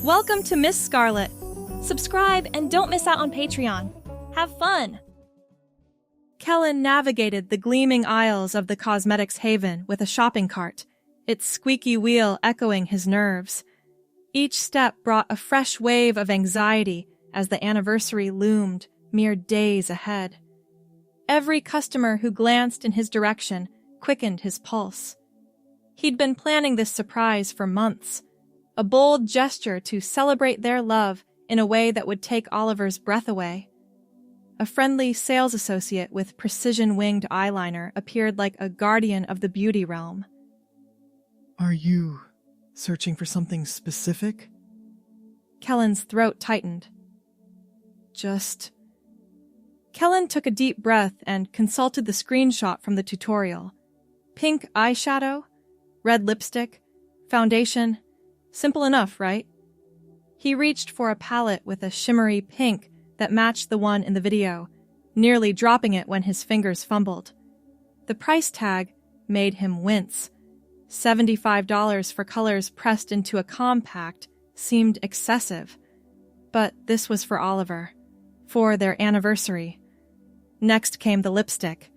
Welcome to Miss Scarlett. Subscribe and don't miss out on Patreon. Have fun! Kellen navigated the gleaming aisles of the cosmetics haven with a shopping cart, its squeaky wheel echoing his nerves. Each step brought a fresh wave of anxiety as the anniversary loomed mere days ahead. Every customer who glanced in his direction quickened his pulse. He'd been planning this surprise for months, a bold gesture to celebrate their love in a way that would take Oliver's breath away. A friendly sales associate with precision-winged eyeliner appeared like a guardian of the beauty realm. Are you searching for something specific? Kellen's throat tightened. Kellen took a deep breath and consulted the screenshot from the tutorial. Pink eyeshadow, red lipstick, foundation. Simple enough, right? He reached for a palette with a shimmery pink that matched the one in the video, nearly dropping it when his fingers fumbled. The price tag made him wince. $75 for colors pressed into a compact seemed excessive. But this was for Oliver, for their anniversary. Next came the lipstick.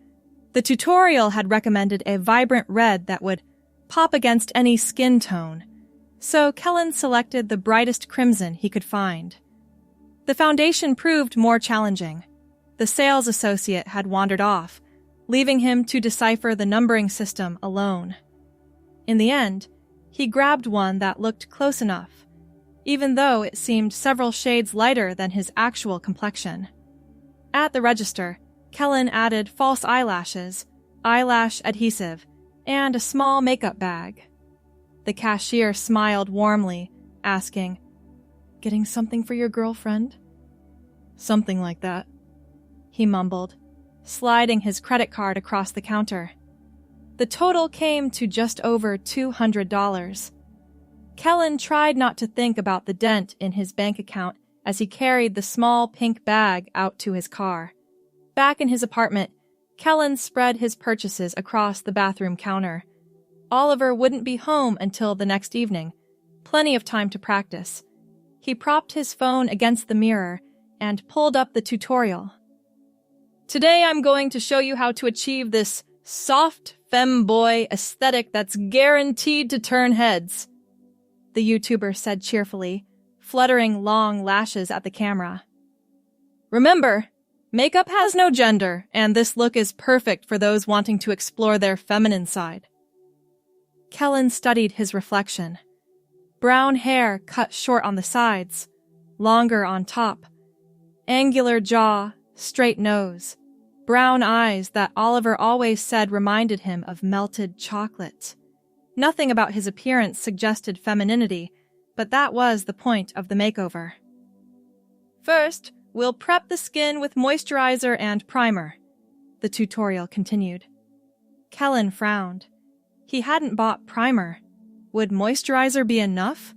The tutorial had recommended a vibrant red that would pop against any skin tone, so Kellen selected the brightest crimson he could find. The foundation proved more challenging. The sales associate had wandered off, leaving him to decipher the numbering system alone. In the end, he grabbed one that looked close enough, even though it seemed several shades lighter than his actual complexion. At the register, Kellen added false eyelashes, eyelash adhesive, and a small makeup bag. The cashier smiled warmly, asking, "Getting something for your girlfriend?" "Something like that," he mumbled, sliding his credit card across the counter. The total came to just over $200. Kellen tried not to think about the dent in his bank account as he carried the small pink bag out to his car. Back in his apartment, Kellen spread his purchases across the bathroom counter. Oliver wouldn't be home until the next evening, plenty of time to practice. He propped his phone against the mirror and pulled up the tutorial. "Today I'm going to show you how to achieve this soft femboy aesthetic that's guaranteed to turn heads," the YouTuber said cheerfully, fluttering long lashes at the camera. "Remember, makeup has no gender, and this look is perfect for those wanting to explore their feminine side." Kellen studied his reflection. Brown hair cut short on the sides, longer on top. Angular jaw, straight nose. Brown eyes that Oliver always said reminded him of melted chocolate. Nothing about his appearance suggested femininity, but that was the point of the makeover. "First, we'll prep the skin with moisturizer and primer," the tutorial continued. Kellen frowned. He hadn't bought primer. Would moisturizer be enough?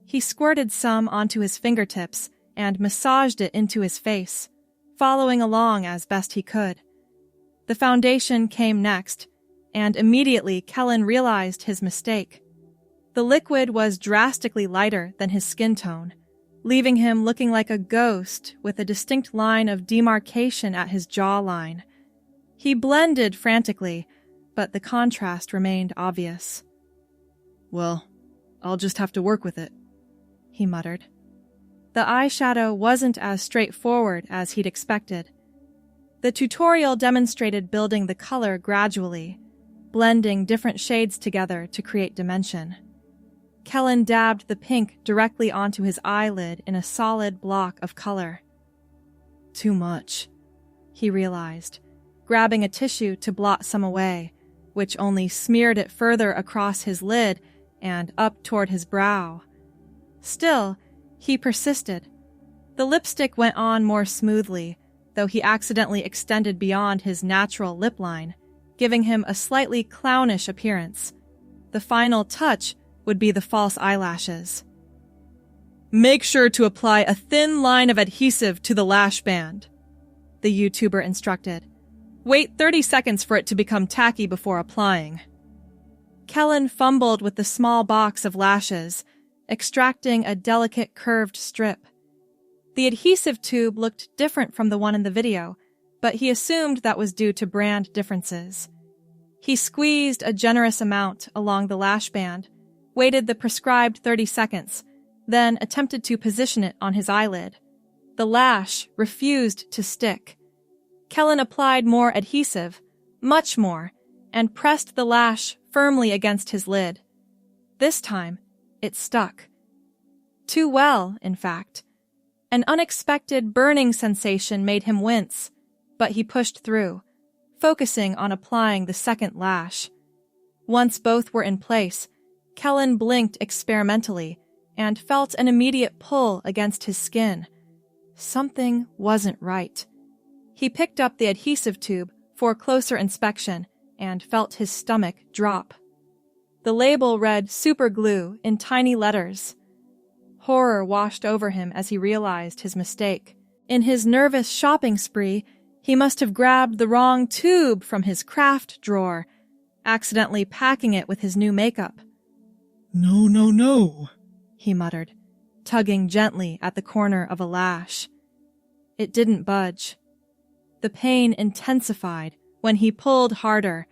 He squirted some onto his fingertips and massaged it into his face, following along as best he could. The foundation came next, and immediately Kellen realized his mistake. The liquid was drastically lighter than his skin tone, leaving him looking like a ghost with a distinct line of demarcation at his jawline. He blended frantically, but the contrast remained obvious. "Well, I'll just have to work with it," he muttered. The eyeshadow wasn't as straightforward as he'd expected. The tutorial demonstrated building the color gradually, blending different shades together to create dimension. Kellen dabbed the pink directly onto his eyelid in a solid block of color. "Too much," he realized, grabbing a tissue to blot some away, which only smeared it further across his lid and up toward his brow. Still, he persisted. The lipstick went on more smoothly, though he accidentally extended beyond his natural lip line, giving him a slightly clownish appearance. The final touch would be the false eyelashes. "Make sure to apply a thin line of adhesive to the lash band," the YouTuber instructed. "Wait 30 seconds for it to become tacky before applying." Kellen fumbled with the small box of lashes, extracting a delicate curved strip. The adhesive tube looked different from the one in the video, but he assumed that was due to brand differences. He squeezed a generous amount along the lash band, waited the prescribed 30 seconds, then attempted to position it on his eyelid. The lash refused to stick. Kellen applied more adhesive, much more, and pressed the lash firmly against his lid. This time, it stuck. Too well, in fact. An unexpected burning sensation made him wince, but he pushed through, focusing on applying the second lash. Once both were in place, Kellen blinked experimentally and felt an immediate pull against his skin. Something wasn't right. He picked up the adhesive tube for closer inspection and felt his stomach drop. The label read super glue in tiny letters. Horror washed over him as he realized his mistake. In his nervous shopping spree, he must have grabbed the wrong tube from his craft drawer, accidentally packing it with his new makeup. No, no, no, he muttered, tugging gently at the corner of a lash. It didn't budge. The pain intensified when he pulled harder,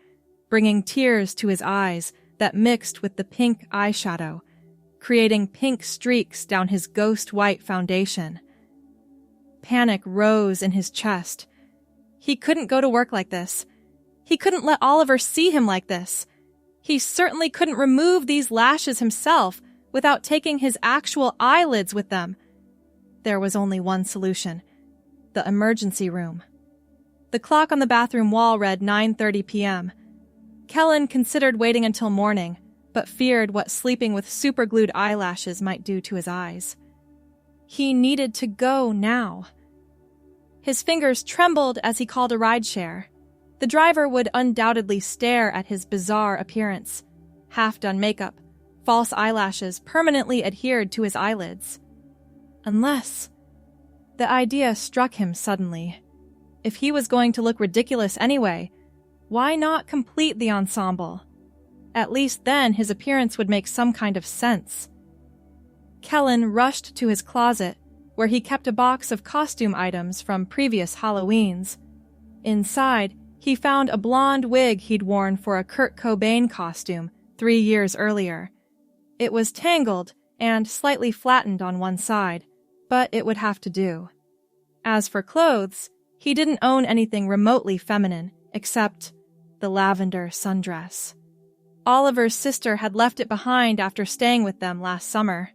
bringing tears to his eyes that mixed with the pink eyeshadow, creating pink streaks down his ghost-white foundation. Panic rose in his chest. He couldn't go to work like this. He couldn't let Oliver see him like this. He certainly couldn't remove these lashes himself without taking his actual eyelids with them. There was only one solution: the emergency room. The clock on the bathroom wall read 9:30 p.m. Kellen considered waiting until morning, but feared what sleeping with superglued eyelashes might do to his eyes. He needed to go now. His fingers trembled as he called a rideshare. The driver would undoubtedly stare at his bizarre appearance: half-done makeup, false eyelashes permanently adhered to his eyelids. Unless... The idea struck him suddenly. If he was going to look ridiculous anyway, why not complete the ensemble? At least then his appearance would make some kind of sense. Kellen rushed to his closet, where he kept a box of costume items from previous Halloweens. Inside, he found a blonde wig he'd worn for a Kurt Cobain costume 3 years earlier. It was tangled and slightly flattened on one side, but it would have to do. As for clothes, he didn't own anything remotely feminine, except the lavender sundress. Oliver's sister had left it behind after staying with them last summer.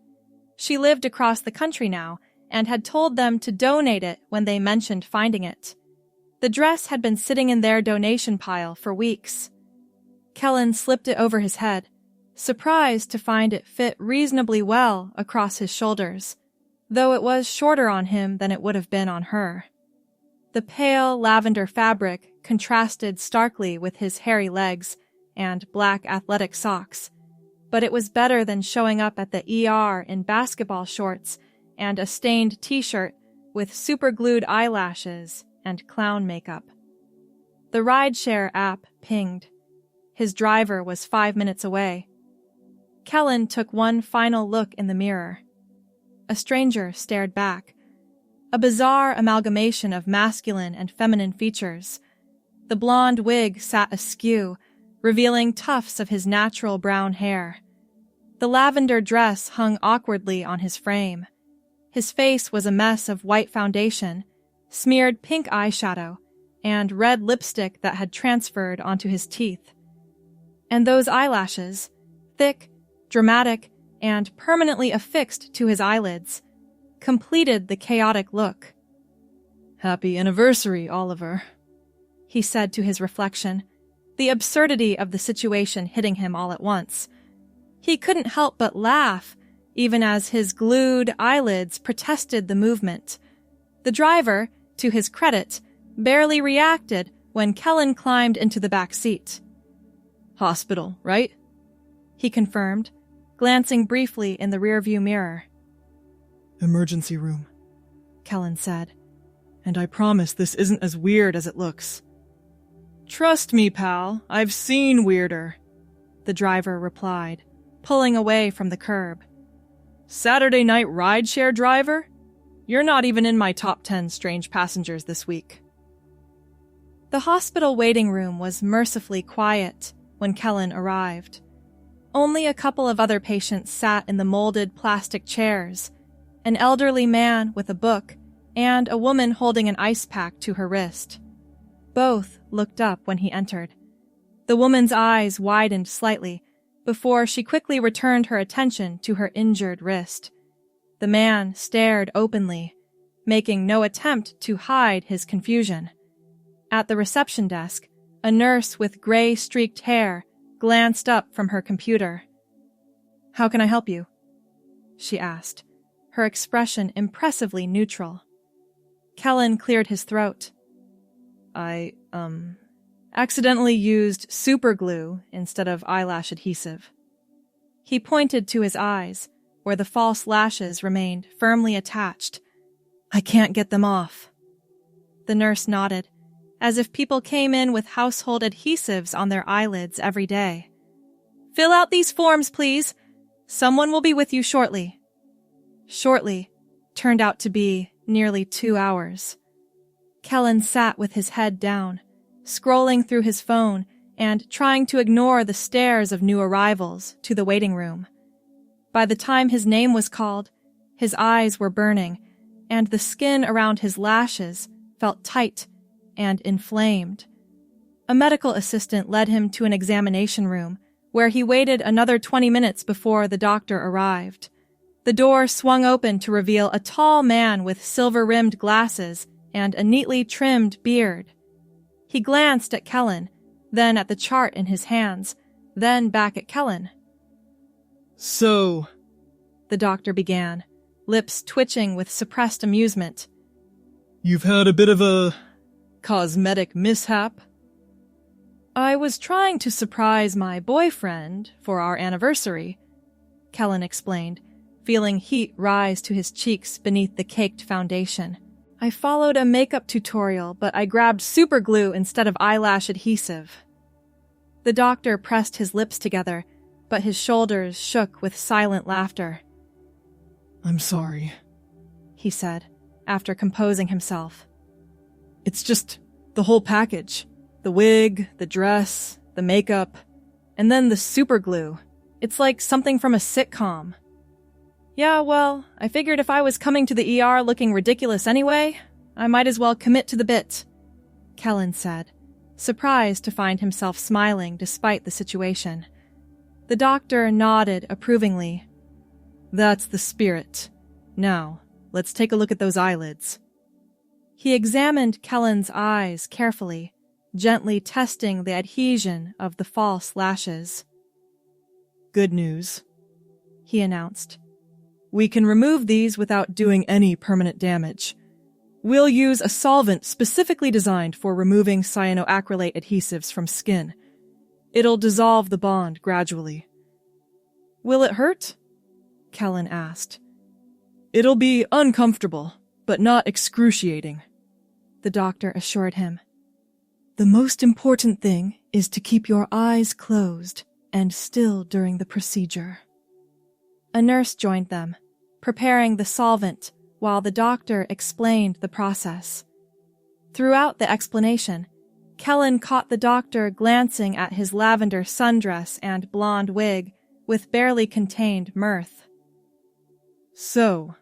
She lived across the country now, and had told them to donate it when they mentioned finding it. The dress had been sitting in their donation pile for weeks. Kellen slipped it over his head, surprised to find it fit reasonably well across his shoulders, though it was shorter on him than it would have been on her. The pale lavender fabric contrasted starkly with his hairy legs and black athletic socks, but it was better than showing up at the ER in basketball shorts and a stained t-shirt with superglued eyelashes and clown makeup. The rideshare app pinged. His driver was 5 minutes away. Kellen took one final look in the mirror. A stranger stared back. A bizarre amalgamation of masculine and feminine features. The blonde wig sat askew, revealing tufts of his natural brown hair. The lavender dress hung awkwardly on his frame. His face was a mess of white foundation, smeared pink eyeshadow, and red lipstick that had transferred onto his teeth. And those eyelashes, thick, dramatic, and permanently affixed to his eyelids, completed the chaotic look. "Happy anniversary, Oliver," he said to his reflection, the absurdity of the situation hitting him all at once. He couldn't help but laugh, even as his glued eyelids protested the movement. The driver, to his credit, barely reacted when Kellen climbed into the back seat. "Hospital, right?" he confirmed, glancing briefly in the rearview mirror. "Emergency room," Kellen said. "And I promise this isn't as weird as it looks." "Trust me, pal, I've seen weirder," the driver replied, pulling away from the curb. Saturday night rideshare driver? You're not even in my top 10 strange passengers this week. The hospital waiting room was mercifully quiet when Kellen arrived. Only a couple of other patients sat in the molded plastic chairs, an elderly man with a book and a woman holding an ice pack to her wrist. Both looked up when he entered. The woman's eyes widened slightly before she quickly returned her attention to her injured wrist. The man stared openly, making no attempt to hide his confusion. At the reception desk, a nurse with gray-streaked hair glanced up from her computer. "How can I help you?" she asked, her expression impressively neutral. Kellen cleared his throat. I accidentally used super glue instead of eyelash adhesive." He pointed to his eyes, where the false lashes remained firmly attached. "I can't get them off." The nurse nodded, as if people came in with household adhesives on their eyelids every day. "Fill out these forms, please. Someone will be with you shortly." Shortly turned out to be nearly 2 hours. Kellen sat with his head down, scrolling through his phone and trying to ignore the stares of new arrivals to the waiting room. By the time his name was called, his eyes were burning, and the skin around his lashes felt tight and inflamed. A medical assistant led him to an examination room, where he waited another 20 minutes before the doctor arrived. The door swung open to reveal a tall man with silver-rimmed glasses and a neatly trimmed beard. He glanced at Kellen, then at the chart in his hands, then back at Kellen. "So," the doctor began, lips twitching with suppressed amusement. "You've had a bit of a cosmetic mishap? "I was trying to surprise my boyfriend for our anniversary," Kellen explained, feeling heat rise to his cheeks beneath the caked foundation. "I followed a makeup tutorial, but I grabbed super glue instead of eyelash adhesive." The doctor pressed his lips together, but his shoulders shook with silent laughter. I'm sorry," he said, after composing himself. It's just the whole package. The wig, the dress, the makeup, and then the super glue. It's like something from a sitcom. "Yeah, well, I figured if I was coming to the ER looking ridiculous anyway, I might as well commit to the bit," Kellen said, surprised to find himself smiling despite the situation. The doctor nodded approvingly. "That's the spirit. Now, let's take a look at those eyelids." He examined Kellen's eyes carefully, gently testing the adhesion of the false lashes. "Good news," he announced. "We can remove these without doing any permanent damage. We'll use a solvent specifically designed for removing cyanoacrylate adhesives from skin. It'll dissolve the bond gradually." "Will it hurt?" Kellen asked. "It'll be uncomfortable, but not excruciating," the doctor assured him. "The most important thing is to keep your eyes closed and still during the procedure." A nurse joined them, preparing the solvent while the doctor explained the process. Throughout the explanation, Kellen caught the doctor glancing at his lavender sundress and blonde wig with barely contained mirth. "So,"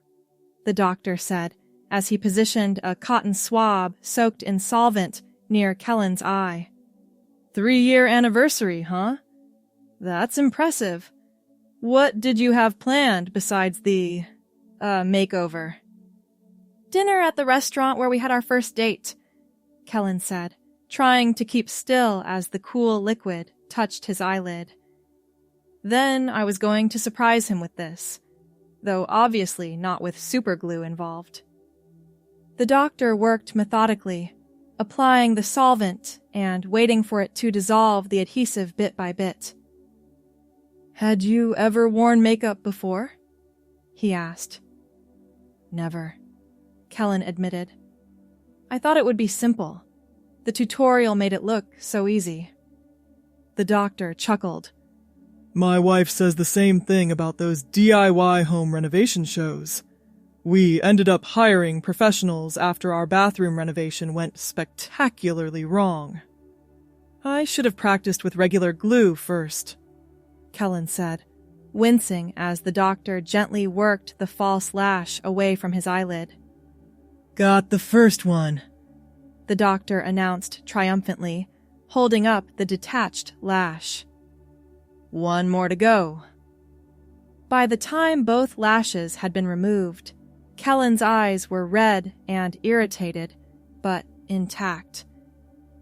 the doctor said as he positioned a cotton swab soaked in solvent near Kellen's eye. 3-year anniversary, huh? That's impressive. What did you have planned besides the, makeover?" "Dinner at the restaurant where we had our first date," Kellen said, trying to keep still as the cool liquid touched his eyelid. "Then I was going to surprise him with this, though obviously not with super glue involved." The doctor worked methodically, applying the solvent and waiting for it to dissolve the adhesive bit by bit. "Had you ever worn makeup before?" he asked. "Never," Kellen admitted. "I thought it would be simple. The tutorial made it look so easy." The doctor chuckled. My wife says the same thing about those DIY home renovation shows. We ended up hiring professionals after our bathroom renovation went spectacularly wrong. I should have practiced with regular glue first, Kellen said, wincing as the doctor gently worked the false lash away from his eyelid. Got the first one, the doctor announced triumphantly, holding up the detached lash. One more to go. By the time both lashes had been removed, Kellen's eyes were red and irritated, but intact.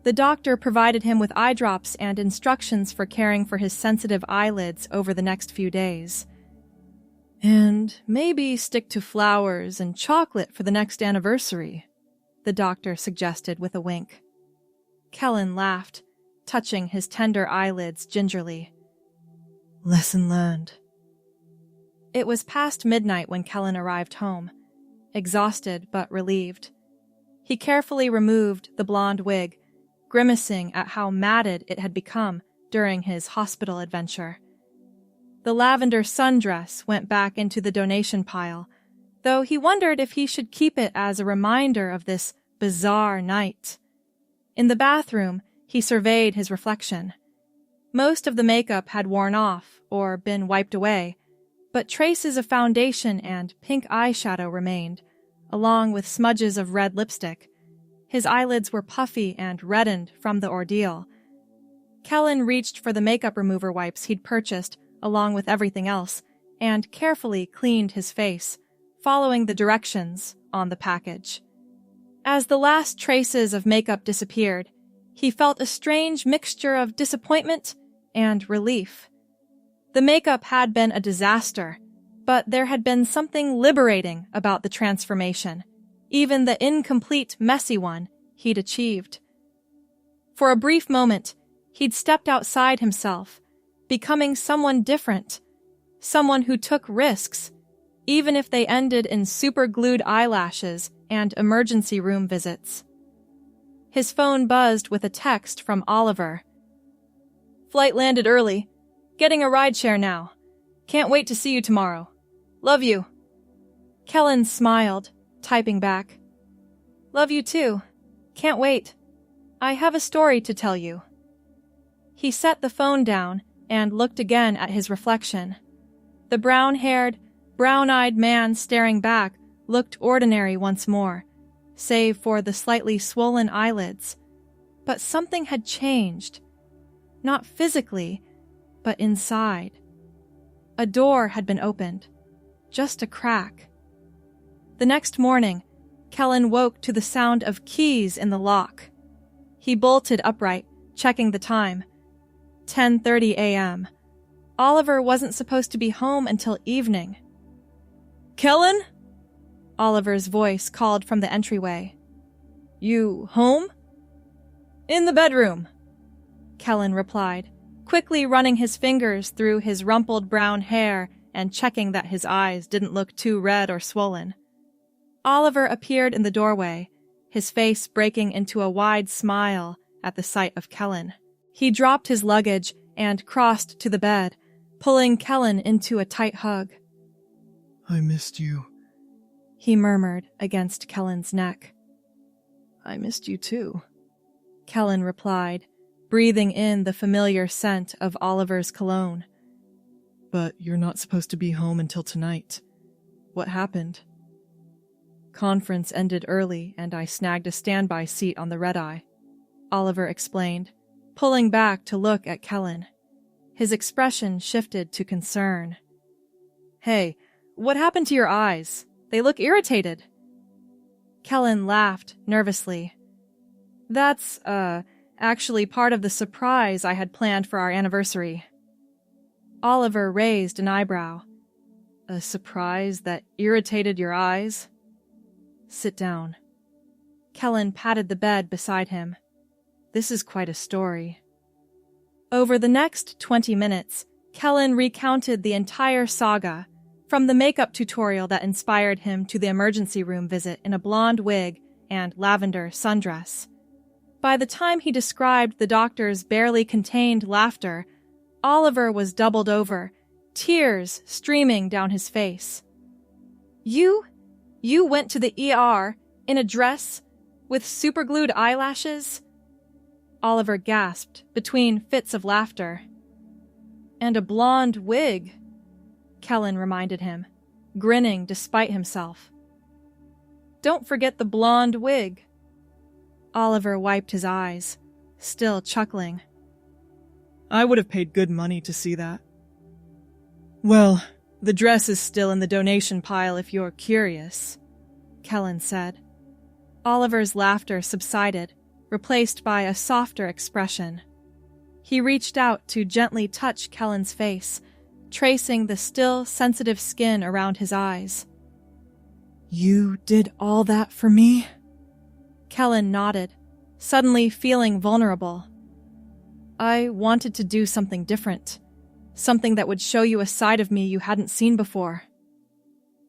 The doctor provided him with eye drops and instructions for caring for his sensitive eyelids over the next few days. And maybe stick to flowers and chocolate for the next anniversary, the doctor suggested with a wink. Kellen laughed, touching his tender eyelids gingerly. Lesson learned. It was past midnight when Kellen arrived home, exhausted but relieved. He carefully removed the blonde wig, grimacing at how matted it had become during his hospital adventure. The lavender sundress went back into the donation pile, though he wondered if he should keep it as a reminder of this bizarre night. In the bathroom, he surveyed his reflection. Most of the makeup had worn off or been wiped away, but traces of foundation and pink eyeshadow remained, along with smudges of red lipstick. His eyelids were puffy and reddened from the ordeal. Kellen reached for the makeup remover wipes he'd purchased along with everything else and carefully cleaned his face, following the directions on the package. As the last traces of makeup disappeared, he felt a strange mixture of disappointment and relief. The makeup had been a disaster, but there had been something liberating about the transformation, even the incomplete, messy one he'd achieved. For a brief moment, he'd stepped outside himself, becoming someone different, someone who took risks, even if they ended in super-glued eyelashes and emergency room visits. His phone buzzed with a text from Oliver. Flight landed early. Getting a rideshare now. Can't wait to see you tomorrow. Love you. Kellen smiled, typing back. Love you too. Can't wait. I have a story to tell you. He set the phone down and looked again at his reflection. The brown-haired, brown-eyed man staring back looked ordinary once more, save for the slightly swollen eyelids. But something had changed. Not physically, but inside. A door had been opened. Just a crack. The next morning, Kellen woke to the sound of keys in the lock. He bolted upright, checking the time. 10:30 a.m. Oliver wasn't supposed to be home until evening. Kellen? Oliver's voice called from the entryway. You home? In the bedroom, Kellen replied, quickly running his fingers through his rumpled brown hair and checking that his eyes didn't look too red or swollen. Oliver appeared in the doorway, his face breaking into a wide smile at the sight of Kellen. He dropped his luggage and crossed to the bed, pulling Kellen into a tight hug. I missed you, he murmured against Kellen's neck. I missed you too, Kellen replied, breathing in the familiar scent of Oliver's cologne. But you're not supposed to be home until tonight. What happened? Conference ended early and I snagged a standby seat on the red-eye, Oliver explained, pulling back to look at Kellen. His expression shifted to concern. Hey, what happened to your eyes? They look irritated. Kellen laughed nervously. That's, actually part of the surprise I had planned for our anniversary. Oliver raised an eyebrow. A surprise that irritated your eyes? Sit down. Kellen patted the bed beside him. This is quite a story. Over the next 20 minutes, Kellen recounted the entire saga, from the makeup tutorial that inspired him to the emergency room visit in a blonde wig and lavender sundress. By the time he described the doctor's barely contained laughter, Oliver was doubled over, tears streaming down his face. You went to the ER in a dress with superglued eyelashes? Oliver gasped between fits of laughter. And a blonde wig, Kellen reminded him, grinning despite himself. Don't forget the blonde wig. Oliver wiped his eyes, still chuckling. I would have paid good money to see that. Well, the dress is still in the donation pile if you're curious, Kellen said. Oliver's laughter subsided, replaced by a softer expression. He reached out to gently touch Kellen's face, tracing the still sensitive skin around his eyes. You did all that for me? Kellen nodded, suddenly feeling vulnerable. I wanted to do something different, something that would show you a side of me you hadn't seen before.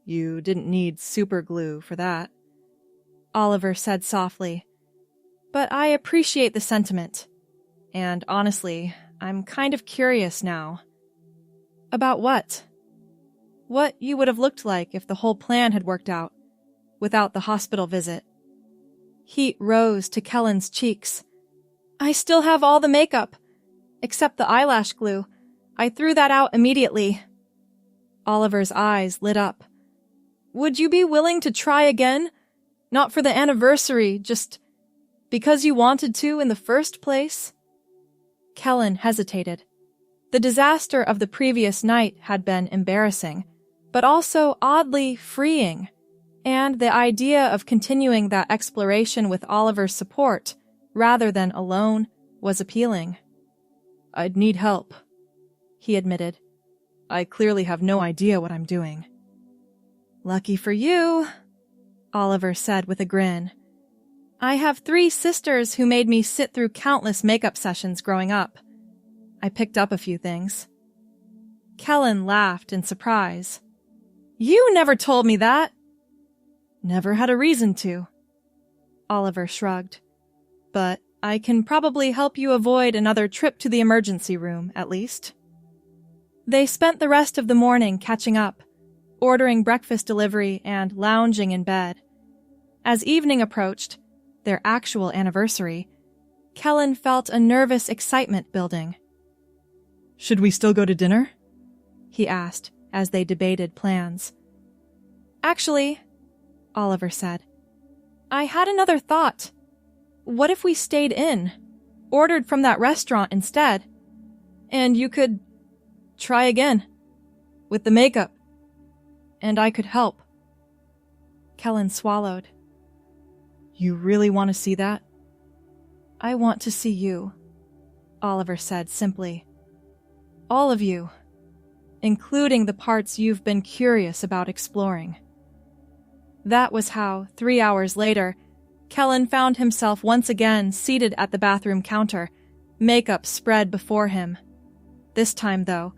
You didn't need super glue for that, Oliver said softly. But I appreciate the sentiment. And honestly, I'm kind of curious now. About what? What you would have looked like if the whole plan had worked out, without the hospital visit. Heat rose to Kellen's cheeks. I still have all the makeup, except the eyelash glue. I threw that out immediately. Oliver's eyes lit up. Would you be willing to try again? Not for the anniversary, just because you wanted to in the first place? Kellen hesitated. The disaster of the previous night had been embarrassing, but also oddly freeing, and the idea of continuing that exploration with Oliver's support, rather than alone, was appealing. I'd need help, he admitted. I clearly have no idea what I'm doing. Lucky for you, Oliver said with a grin. I have 3 sisters who made me sit through countless makeup sessions growing up. I picked up a few things. Kellen laughed in surprise. You never told me that. Never had a reason to. Oliver shrugged. But I can probably help you avoid another trip to the emergency room, at least. They spent the rest of the morning catching up, ordering breakfast delivery and lounging in bed. As evening approached, their actual anniversary, Kellen felt a nervous excitement building. Should we still go to dinner? He asked as they debated plans. Actually, Oliver said, I had another thought. What if we stayed in, ordered from that restaurant instead, and you could try again, with the makeup, and I could help? Kellen swallowed. You really want to see that? I want to see you, Oliver said simply. All of you, including the parts you've been curious about exploring. That was how, 3 hours later, Kellen found himself once again seated at the bathroom counter, makeup spread before him. This time, though,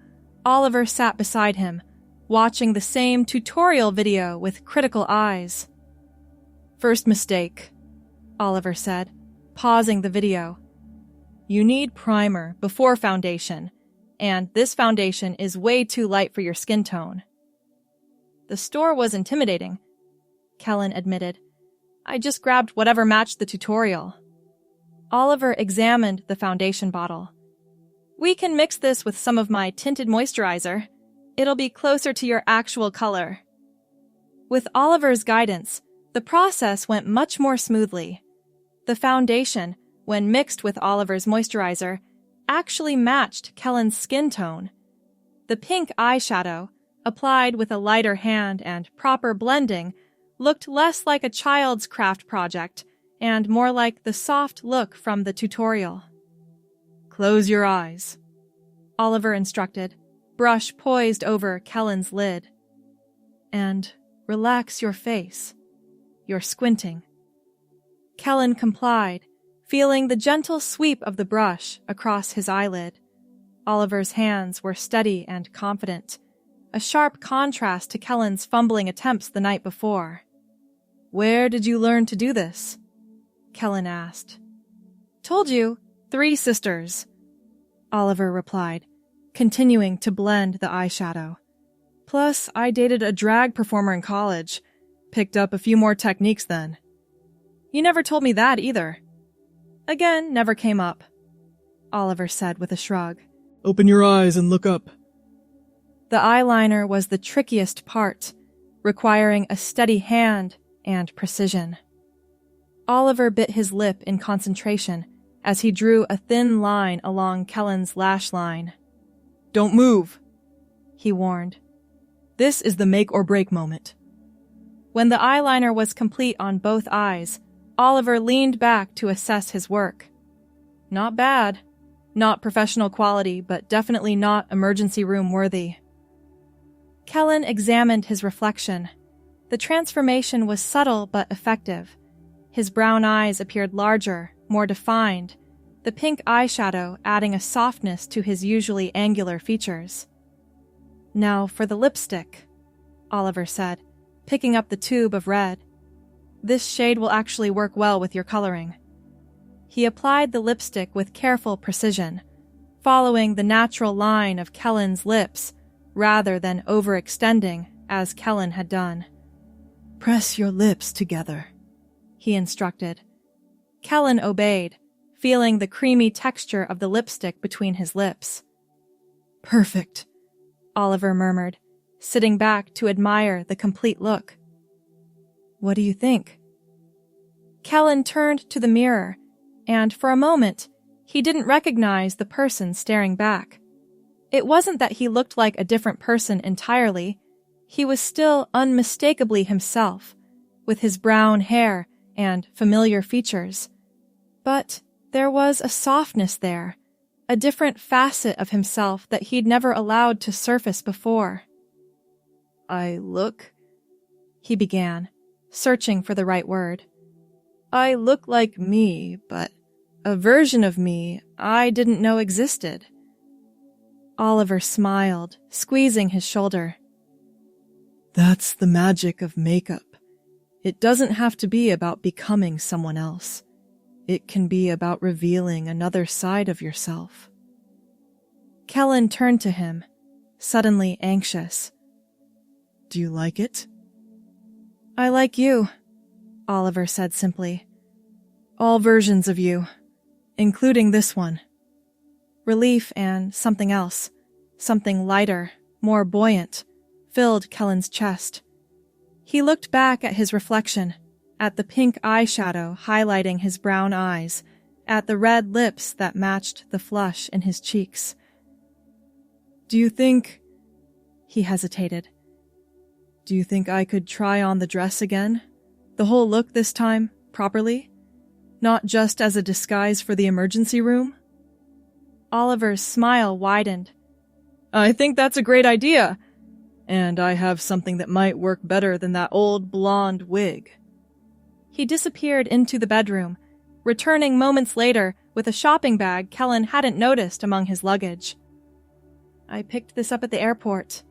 Oliver sat beside him, watching the same tutorial video with critical eyes. First mistake, Oliver said, pausing the video. You need primer before foundation, and this foundation is way too light for your skin tone. The store was intimidating, Kellen admitted. I just grabbed whatever matched the tutorial. Oliver examined the foundation bottle. We can mix this with some of my tinted moisturizer. It'll be closer to your actual color. With Oliver's guidance, the process went much more smoothly. The foundation, when mixed with Oliver's moisturizer, actually matched Kellen's skin tone. The pink eyeshadow, applied with a lighter hand and proper blending, looked less like a child's craft project and more like the soft look from the tutorial. Close your eyes, Oliver instructed, brush poised over Kellen's lid. And relax your face. You're squinting. Kellen complied, feeling the gentle sweep of the brush across his eyelid. Oliver's hands were steady and confident, a sharp contrast to Kellen's fumbling attempts the night before. Where did you learn to do this? Kellen asked. Told you, 3 sisters, Oliver replied, continuing to blend the eyeshadow. Plus, I dated a drag performer in college. Picked up a few more techniques then. You never told me that either. Again, never came up, Oliver said with a shrug. Open your eyes and look up. The eyeliner was the trickiest part, requiring a steady hand and precision. Oliver bit his lip in concentration as he drew a thin line along Kellen's lash line. Don't move, he warned. This is the make or break moment. When the eyeliner was complete on both eyes, Oliver leaned back to assess his work. Not bad. Not professional quality, but definitely not emergency room worthy. Kellen examined his reflection. The transformation was subtle but effective. His brown eyes appeared larger, more defined, the pink eyeshadow adding a softness to his usually angular features. Now for the lipstick, Oliver said, picking up the tube of red. This shade will actually work well with your coloring. He applied the lipstick with careful precision, following the natural line of Kellen's lips rather than overextending as Kellen had done. Press your lips together, he instructed. Kellen obeyed, feeling the creamy texture of the lipstick between his lips. Perfect, Oliver murmured, sitting back to admire the complete look. What do you think? Kellen turned to the mirror, and for a moment, he didn't recognize the person staring back. It wasn't that he looked like a different person entirely. He was still unmistakably himself, with his brown hair and familiar features. But there was a softness there, a different facet of himself that he'd never allowed to surface before. I look, he began, searching for the right word. I look like me, but a version of me I didn't know existed. Oliver smiled, squeezing his shoulder. That's the magic of makeup. It doesn't have to be about becoming someone else. It can be about revealing another side of yourself. Kellen turned to him, suddenly anxious. Do you like it? I like you, Oliver said simply. All versions of you, including this one. Relief and something else, something lighter, more buoyant, filled Kellen's chest. He looked back at his reflection, at the pink eyeshadow highlighting his brown eyes, at the red lips that matched the flush in his cheeks. Do you think... He hesitated. Do you think I could try on the dress again? The whole look this time, properly? Not just as a disguise for the emergency room? Oliver's smile widened. I think that's a great idea. And I have something that might work better than that old blonde wig. He disappeared into the bedroom, returning moments later with a shopping bag Kellen hadn't noticed among his luggage. I picked this up at the airport,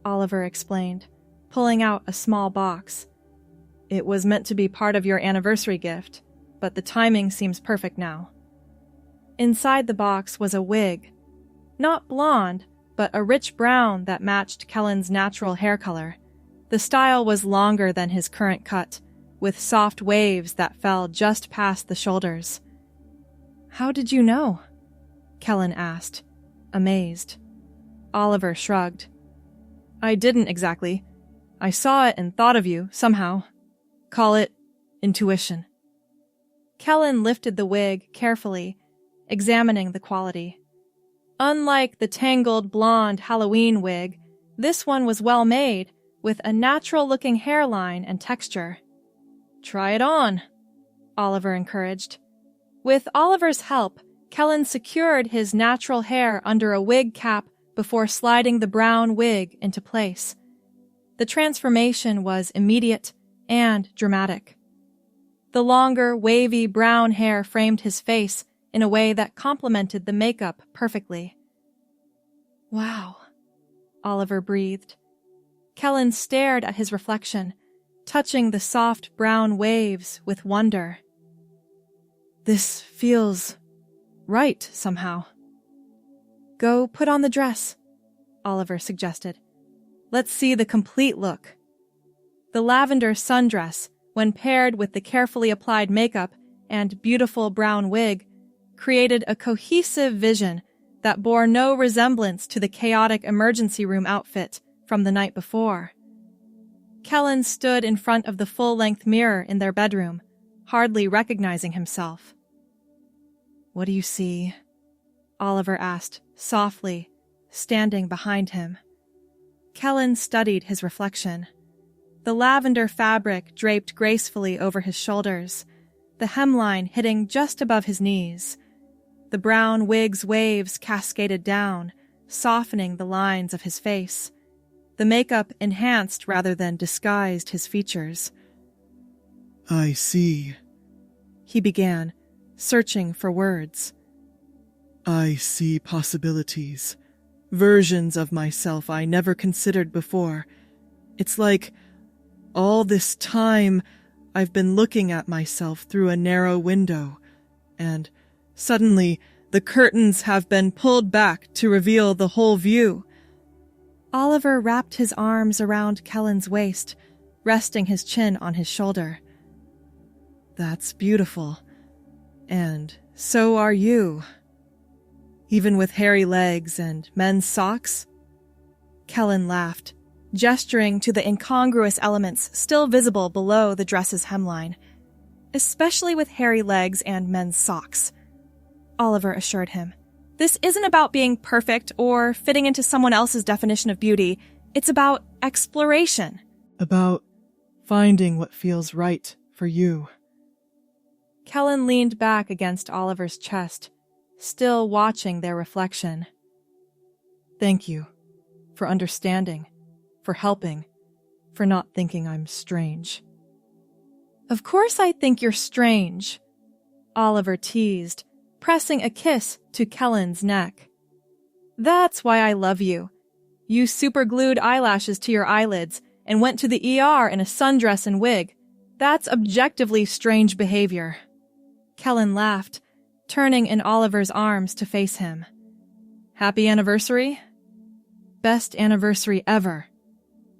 Oliver explained, pulling out a small box. It was meant to be part of your anniversary gift, but the timing seems perfect now. Inside the box was a wig. Not blonde, but a rich brown that matched Kellen's natural hair color. The style was longer than his current cut, with soft waves that fell just past the shoulders. How did you know? Kellen asked, amazed. Oliver shrugged. I didn't exactly. I saw it and thought of you, somehow. Call it intuition. Kellen lifted the wig carefully, examining the quality. Unlike the tangled blonde Halloween wig, this one was well made, with a natural-looking hairline and texture. Try it on, Oliver encouraged. With Oliver's help, Kellen secured his natural hair under a wig cap before sliding the brown wig into place. The transformation was immediate and dramatic. The longer, wavy brown hair framed his face in a way that complemented the makeup perfectly. Wow, Oliver breathed. Kellen stared at his reflection, touching the soft brown waves with wonder. This feels right somehow. Go put on the dress, Oliver suggested. Let's see the complete look. The lavender sundress, when paired with the carefully applied makeup and beautiful brown wig, created a cohesive vision that bore no resemblance to the chaotic emergency room outfit from the night before. Kellen stood in front of the full-length mirror in their bedroom, hardly recognizing himself. "What do you see?" Oliver asked, softly, standing behind him. Kellen studied his reflection. The lavender fabric draped gracefully over his shoulders, the hemline hitting just above his knees. The brown wig's waves cascaded down, softening the lines of his face. The makeup enhanced rather than disguised his features. "I see," he began, searching for words. "I see possibilities. Versions of myself I never considered before. It's like all this time I've been looking at myself through a narrow window, and suddenly the curtains have been pulled back to reveal the whole view." Oliver wrapped his arms around Kellen's waist, resting his chin on his shoulder. "That's beautiful. And so are you. Even with hairy legs and men's socks?" Kellen laughed, gesturing to the incongruous elements still visible below the dress's hemline. "Especially with hairy legs and men's socks," Oliver assured him. "This isn't about being perfect or fitting into someone else's definition of beauty. It's about exploration." About finding what feels right for you. Kellen leaned back against Oliver's chest, still watching their reflection. "Thank you for understanding, for helping, for not thinking I'm strange." "Of course I think you're strange," Oliver teased, pressing a kiss to Kellen's neck. "That's why I love you. You superglued eyelashes to your eyelids and went to the ER in a sundress and wig. That's objectively strange behavior." Kellen laughed, turning in Oliver's arms to face him. "Happy anniversary?" "Best anniversary ever,"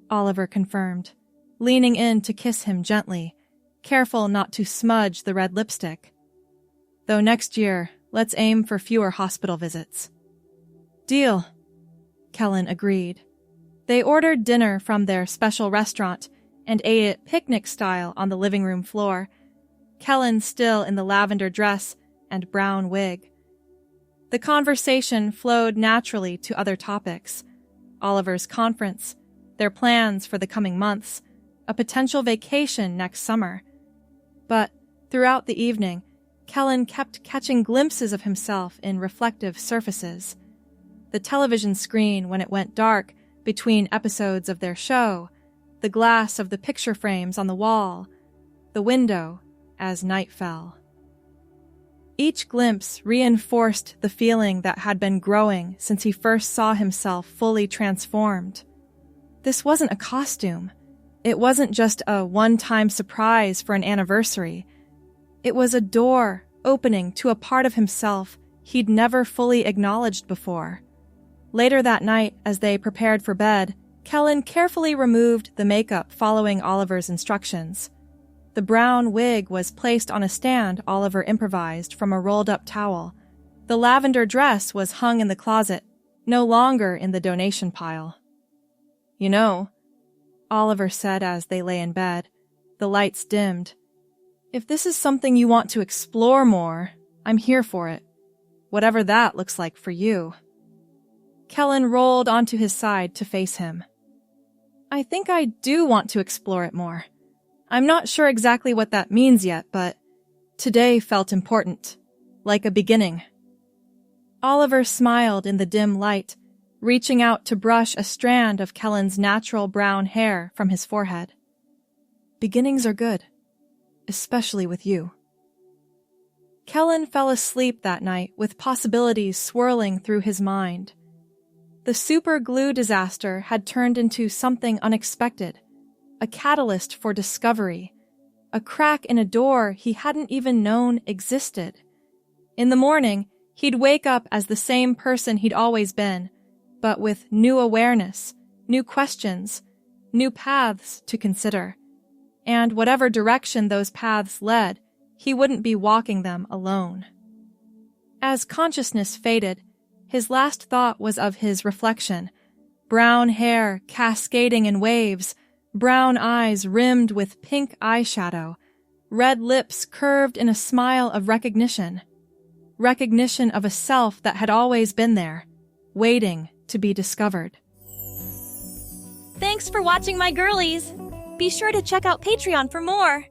Oliver confirmed, leaning in to kiss him gently, careful not to smudge the red lipstick. "Though next year, let's aim for fewer hospital visits." "Deal," Kellen agreed. They ordered dinner from their special restaurant and ate it picnic style on the living room floor, Kellen still in the lavender dress and brown wig. The conversation flowed naturally to other topics: Oliver's conference, their plans for the coming months, a potential vacation next summer. But throughout the evening, Kellen kept catching glimpses of himself in reflective surfaces. The television screen when it went dark between episodes of their show, the glass of the picture frames on the wall, the window as night fell. Each glimpse reinforced the feeling that had been growing since he first saw himself fully transformed. This wasn't a costume. It wasn't just a one-time surprise for an anniversary. It was a door opening to a part of himself he'd never fully acknowledged before. Later that night, as they prepared for bed, Kellen carefully removed the makeup following Oliver's instructions. The brown wig was placed on a stand Oliver improvised from a rolled-up towel. The lavender dress was hung in the closet, no longer in the donation pile. "You know," Oliver said as they lay in bed, the lights dimmed, "if this is something you want to explore more, I'm here for it. Whatever that looks like for you." Kellen rolled onto his side to face him. "I think I do want to explore it more. I'm not sure exactly what that means yet, but today felt important, like a beginning." Oliver smiled in the dim light, reaching out to brush a strand of Kellen's natural brown hair from his forehead. "Beginnings are good, especially with you." Kellen fell asleep that night with possibilities swirling through his mind. The super glue disaster had turned into something unexpected, a catalyst for discovery, a crack in a door he hadn't even known existed. In the morning, He'd wake up as the same person he'd always been, but with new awareness, new questions, new paths to consider. And whatever direction those paths led, he wouldn't be walking them alone. As consciousness faded, his last thought was of his reflection. Brown hair cascading in waves, brown eyes rimmed with pink eyeshadow, red lips curved in a smile of recognition. Recognition of a self that had always been there, waiting to be discovered. Thanks for watching, my girlies! Be sure to check out Patreon for more!